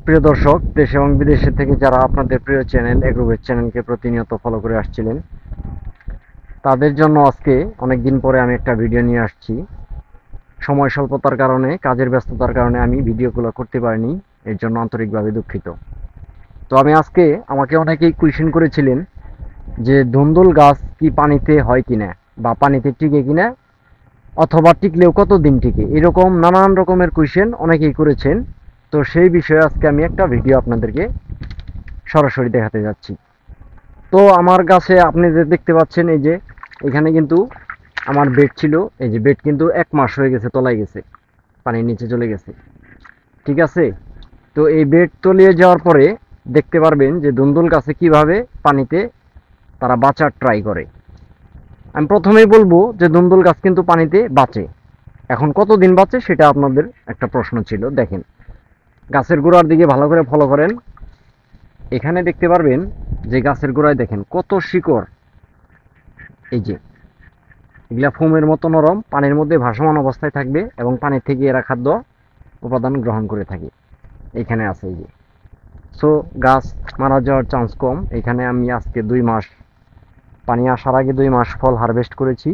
প্রিয় দর্শক, দেশ এবং বিদেশের থেকে যারা আপনাদের প্রিয় চ্যানেল এগ্রোভেট চ্যানেলকে প্রতিনিয়ত ফলো করে আসছিলেন, তাদের জন্য আজকে অনেক দিন পরে আমি একটা ভিডিও নিয়ে আসছি। সময় স্বল্পতার কারণে, কাজের ব্যস্ততার কারণে আমি ভিডিওগুলো করতে পারিনি, এর জন্য আন্তরিকভাবে দুঃখিত। তো আমি আজকে, আমাকে অনেকেই কোয়েশ্চেন করেছিলেন যে ধুন্দুল গাছ কি পানিতে হয় কিনা, বা পানিতে টিকে কিনা, অথবা টিকলেও কতদিন টিকে, এরকম নানান রকমের কোয়েশ্চেন অনেকেই করেছেন। তো সেই বিষয়ে আজকে আমি একটা ভিডিও আপনাদেরকে সরাসরি দেখাতে যাচ্ছি। তো আমার গাছে আপনি যে দেখতে পাচ্ছেন, এই যে এখানে কিন্তু আমার বেড ছিল, এই যে বেড কিন্তু 1 মাস হয়ে গেছে, তলায় গেছে, পানির নিচে চলে গেছে। ঠিক আছে, তো এই বেড তলিয়ে যাওয়ার পরে দেখতে পারবেন যে ধুন্দুল গাছে কিভাবে পানিতে তারা বাঁচার ট্রাই করে। আমি প্রথমেই বলবো যে ধুন্দুল গাছ কিন্তু পানিতে বাঁচে। এখন কতদিন বাঁচে সেটা আপনাদের একটা প্রশ্ন ছিল। দেখেন, গাছের গোড়ার দিকে ভালো করে ফলো করেন। এখানে দেখতে পারবেন যে গাছের গোড়ায় দেখেন কত শিকড়। এই যে এগুলা ফোমের মতো নরম, পানির মধ্যে ভাসমান অবস্থায় থাকবে এবং পানির থেকে এরা খাদ্য উপাদান গ্রহণ করে থাকে। এখানে আছে এই যে। সো গাছ মারা যাওয়ার চান্স কম। এখানে আমি আজকে 2 মাস, পানি আসার আগে 2 মাস ফল হারভেস্ট করেছি,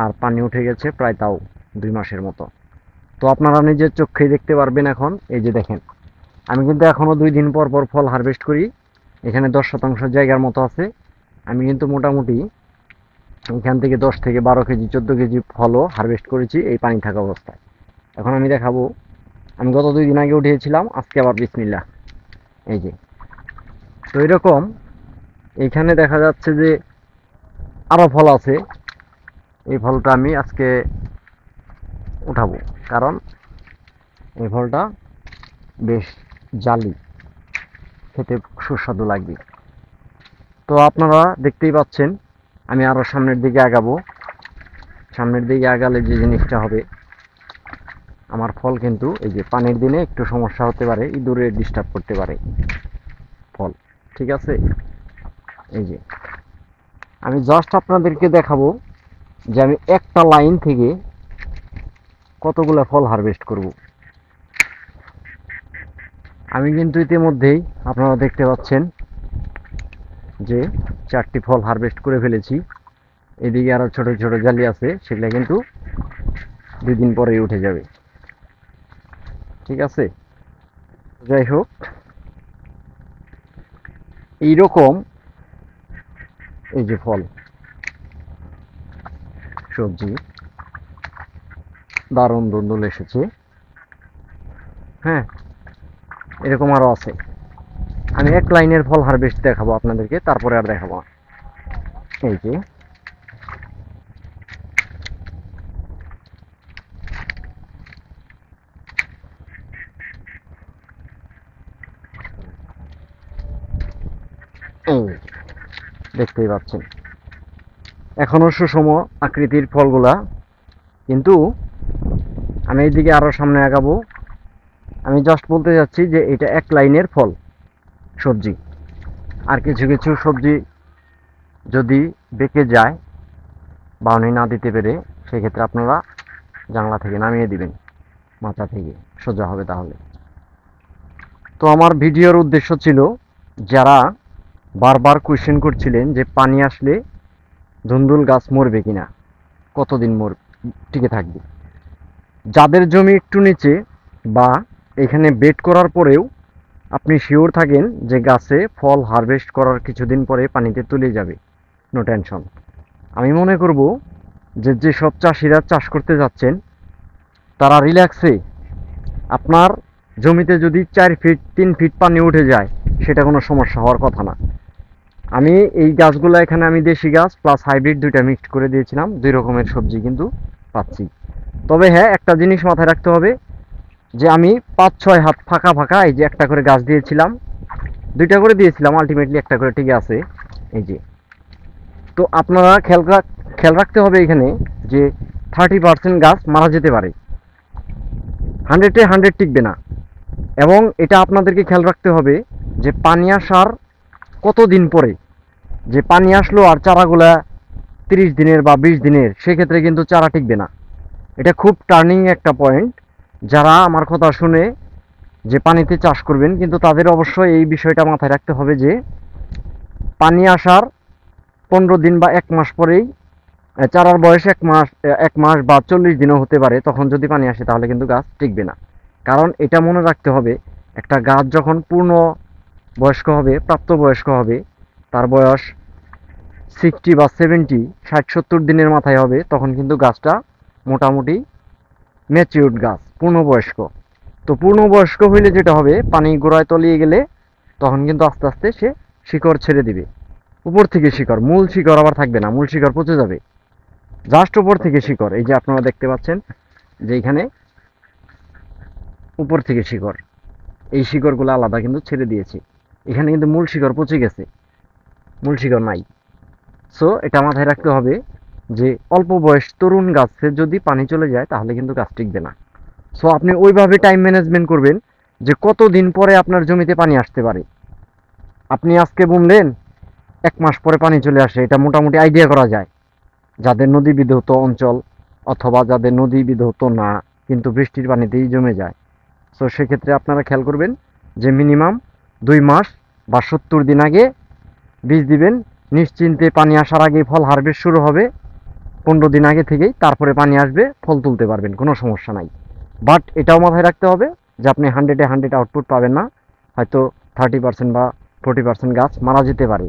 আর পানি উঠে গেছে প্রায় তাও 2 মাসের মতো। তো আপনারা নিজের চোখেই দেখতে পারবেন। এখন এই যে দেখেন, আমি কিন্তু এখনও 2 দিন পর পর ফল হারভেস্ট করি। এখানে 10 শতাংশ জায়গার মতো আছে। আমি কিন্তু মোটামুটি এখান থেকে 10 থেকে 12 কেজি 14 কেজি ফলও হারভেস্ট করেছি এই পানি থাকা অবস্থায়। এখন আমি দেখাবো। আমি গত 2 দিন আগে উঠিয়েছিলাম, আজকে আবার বিসমিল্লাহ। এই যে, তো এরকম এইখানে দেখা যাচ্ছে যে আরও ফল আছে। এই ফলটা আমি আজকে উঠাবো, কারণ এই ফলটা বেশ জালি, খেতে সুস্বাদু লাগবে। তো আপনারা দেখতেই পাচ্ছেন, আমি আরও সামনের দিকে আগাবো। সামনের দিকে আগালে যে জিনিসটা হবে, আমার ফল কিন্তু এই যে পানির দিনে একটু সমস্যা হতে পারে, ইঁদুরে ডিস্টার্ব করতে পারে ফল। ঠিক আছে, এই যে আমি জাস্ট আপনাদেরকে দেখাবো যে আমি একটা লাইন থেকে কতগুলো ফল হারভেস্ট করব। আমি কিন্তু ইতিমধ্যেই আপনারা দেখতে পাচ্ছেন যে 4টি ফল হারভেস্ট করে ফেলেছি। এদিকে আরও ছোট ছোট জালি আছে, সেগুলো কিন্তু 2 দিন পরেই উঠে যাবে। ঠিক আছে, যাই হোক, এইরকম এই যে ফল, সবজি দারুণ ধুন্দুল এসেছে। হ্যাঁ, এরকম আরও আছে। আমি এক লাইনের ফল হারভেস্ট দেখাবো আপনাদেরকে, তারপরে আর দেখাবো না। এই যে দেখতেই পাচ্ছেন, এখনো সুষম আকৃতির ফলগুলা। কিন্তু আমি এইদিকে আরো সামনে আগাবো। আমি জাস্ট বলতে যাচ্ছি যে এটা এক লাইনের ফল সবজি। আর কিছু কিছু সবজি যদি বেঁকে যায়, বাউনি না দিতে পেরে, সেক্ষেত্রে আপনারা জানলা থেকে নামিয়ে দিবেন, মাচা থেকে সোজা হবে তাহলে। তো আমার ভিডিওর উদ্দেশ্য ছিল, যারা বারবার কোয়েশ্চেন করছিলেন যে পানি আসলে ধুন্দুল গাছ মরবে কিনা, কতদিন টিকে থাকবে। যাদের জমি একটু নিচে বা এখানে বেড করার পরেও আপনি শিওর থাকেন যে গাছে ফল হারভেস্ট করার কিছুদিন পরে পানিতে তুলে যাবে, নো টেনশন। আমি মনে করব যে যেসব চাষিরা চাষ করতে যাচ্ছেন, তারা রিল্যাক্সে, আপনার জমিতে যদি 4 ফিট 3 ফিট পানি উঠে যায়, সেটা কোনো সমস্যা হওয়ার কথা না। আমি এই গাছগুলো এখানে আমি দেশি গাছ প্লাস হাইব্রিড দুইটা মিক্সড করে দিয়েছিলাম, 2 রকমের সবজি কিন্তু পাচ্ছি। তবে হ্যাঁ, একটা জিনিস মাথায় রাখতে হবে যে আমি 5-6 হাত ফাঁকা ফাঁকা এই যে একটা করে গাছ দিয়েছিলাম, 2টা করে দিয়েছিলাম, আলটিমেটলি একটা করে ঠিক আছে। এই যে, তো আপনারা খেয়াল রাখতে হবে এখানে যে 30% গাছ মারা যেতে পারে, 100-এ 100 টিকবে না। এবং এটা আপনাদেরকে খেয়াল রাখতে হবে যে পানি আসার কতদিন পরে, যে পানি আসলো আর চারাগুলা 30 দিনের বা 20 দিনের, সেক্ষেত্রে কিন্তু চারা টিকবে না। এটা খুব টার্নিং একটা পয়েন্ট। যারা আমার কথা শুনে যে পানিতে চাষ করবেন, কিন্তু তাদের অবশ্যই এই বিষয়টা মাথায় রাখতে হবে যে পানি আসার 15 দিন বা 1 মাস পরেই, চারার বয়স 1 মাস বা 40 দিনও হতে পারে, তখন যদি পানি আসে তাহলে কিন্তু গাছ টিকবে না। কারণ এটা মনে রাখতে হবে, একটা গাছ যখন পূর্ণ বয়স্ক হবে, প্রাপ্তবয়স্ক হবে, তার বয়স 60 বা 70, 60-70 দিনের মাথায় হবে, তখন কিন্তু গাছটা মোটামুটি ম্যাচিউরড গাছ, পূর্ণবয়স্ক। তো পূর্ণবয়স্ক হইলে যেটা হবে, পানি গোড়ায় তলিয়ে গেলে তখন কিন্তু আস্তে আস্তে সে শিকড় ছেড়ে দিবে। উপর থেকে শিকড়, মূল শিকড় আবার থাকবে না, মূল শিকড় পচে যাবে। জাস্ট উপর থেকে শিকড়, এই যে আপনারা দেখতে পাচ্ছেন যে এখানে উপর থেকে শিকড়, এই শিকড়গুলো আলাদা কিন্তু ছেড়ে দিয়েছে। এখানে কিন্তু মূল শিকড় পচে গেছে, মূল শিকড় নাই। সো এটা মাথায় রাখতে হবে যে অল্প বয়স তরুণ গাছে যদি পানি চলে যায় তাহলে কিন্তু গাছ টিকবে না। সো আপনি ওইভাবে টাইম ম্যানেজমেন্ট করবেন যে কতদিন পরে আপনার জমিতে পানি আসতে পারে। আপনি আজকে বুনলেন, 1 মাস পরে পানি চলে আসে, এটা মোটামুটি আইডিয়া করা যায়। যাদের নদী বিধৌত অঞ্চল অথবা যাদের নদী বিধৌত না, কিন্তু বৃষ্টির পানিতেই জমে যায়, সো সেক্ষেত্রে আপনারা খেয়াল করবেন যে মিনিমাম 2 মাস বা 70 দিন আগে বীজ দিবেন। নিশ্চিন্তে পানি আসার আগে ফল হারভেস্ট শুরু হবে, 15 দিন আগে থেকেই, তারপরে পানি আসবে, ফল তুলতে পারবেন, কোনো সমস্যা নাই। বাট এটাও মাথায় রাখতে হবে যে আপনি 100-100 আউটপুট পাবেন না, হয়তো 30% বা 40% গাছ মারা যেতে পারে।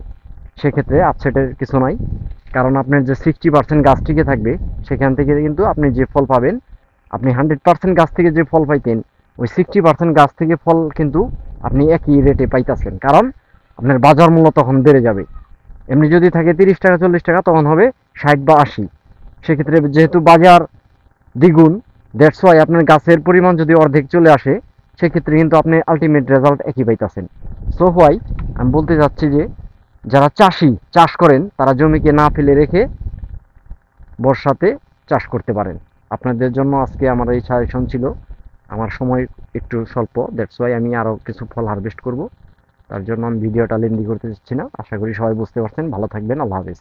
সেক্ষেত্রে আপসেটের কিছু নাই, কারণ আপনার যে 60% গাছ টিকে থাকবে, সেখান থেকে কিন্তু আপনি যে ফল পাবেন, আপনি 100% গাছ থেকে যে ফল পাইতেন, ওই 60% গাছ থেকে ফল কিন্তু আপনি একই রেটে পাইতেছেন, কারণ আপনার বাজার মূল্য তখন বেড়ে যাবে। এমনি যদি থাকে 30 টাকা 40 টাকা, তখন হবে 60 বা 80। সেক্ষেত্রে যেহেতু বাজার দ্বিগুণ, দ্যাটস ওয়াই আপনার গাছের পরিমাণ যদি অর্ধেক চলে আসে, সেক্ষেত্রে কিন্তু আপনি আলটিমেট রেজাল্ট একই পাইতেছেন। সো হোয়াই আমি বলতে চাচ্ছি যে যারা চাষি, চাষ করেন, তারা জমিকে না ফেলে রেখে বর্ষাতে চাষ করতে পারেন। আপনাদের জন্য আজকে আমার এই সাজেশন ছিল। আমার সময় একটু স্বল্প, দ্যাটস ওয়াই আমি আরও কিছু ফল হারভেস্ট করব। তার জন্য আমি ভিডিওটা লেন্দি করতে চাচ্ছি না। আশা করি সবাই বুঝতে পারছেন। ভালো থাকবেন। আল্লাহ হাফেজ।